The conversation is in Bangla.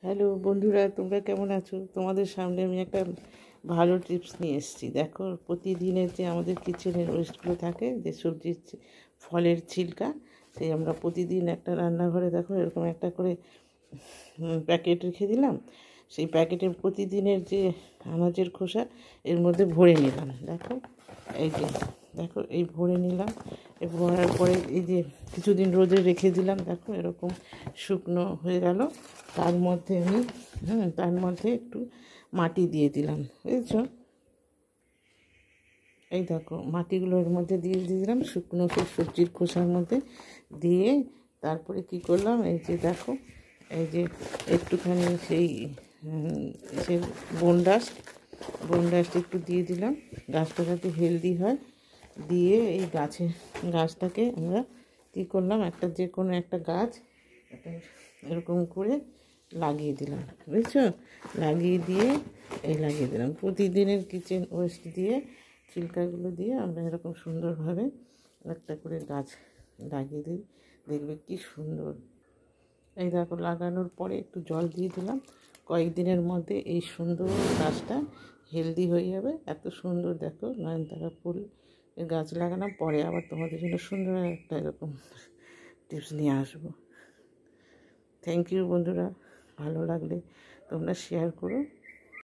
হ্যালো বন্ধুরা, তোমরা কেমন আছো? তোমাদের সামনে আমি একটা ভালো টিপস নিয়ে এসেছি। দেখো, প্রতিদিনের যে আমাদের কিচেনের ওয়েস্টগুলো থাকে, যে সবজির ফলের ছিলকা, সেই আমরা প্রতিদিন একটা রান্নাঘরে দেখো এরকম একটা করে প্যাকেট রেখে দিলাম। সেই প্যাকেটের প্রতিদিনের যে আনাজের খোসা এর মধ্যে ভরে নিলাম। দেখো এই যে, দেখো এই ভরে নিলাম। এই ভরার পরে এই যে কিছুদিন রোদে রেখে দিলাম, দেখো এরকম শুকনো হয়ে গেল। তার মধ্যে আমি তার মধ্যে একটু মাটি দিয়ে দিলাম, বুঝেছো? এই দেখো মাটিগুলো এর মধ্যে দিয়ে দিলাম, শুকনো সেই সবজির খোসার মধ্যে দিয়ে তারপরে কি করলাম, এই যে দেখো এই যে একটুখানি সেই সে বোনডাস্ট একটু দিয়ে দিলাম, গাছটা যাতে হেলদি হয়। দিয়ে এই গাছটাকে আমরা কী করলাম, একটা যে কোনো একটা গাছ এরকম করে লাগিয়ে দিলাম, বুঝছো? লাগিয়ে দিলাম প্রতিদিনের কিচেন ওয়েস্ট দিয়ে, ছিলকাগুলো দিয়ে আমরা এরকম সুন্দরভাবে একটা করে গাছ লাগিয়ে দিই। দেখবে কি সুন্দর। এই দেখো, লাগানোর পরে একটু জল দিয়ে দিলাম, কয়েকদিনের মধ্যে এই সুন্দর গাছটা হেলদি হয়ে যাবে। এত সুন্দর দেখো নয়নতারা ফুল গাছ লাগানোর পরে আবার তোমাদের জন্য সুন্দর একটা এরকম টিপস নিয়ে আসবো। থ্যাংক ইউ বন্ধুরা, ভালো লাগলে তোমরা শেয়ার করো।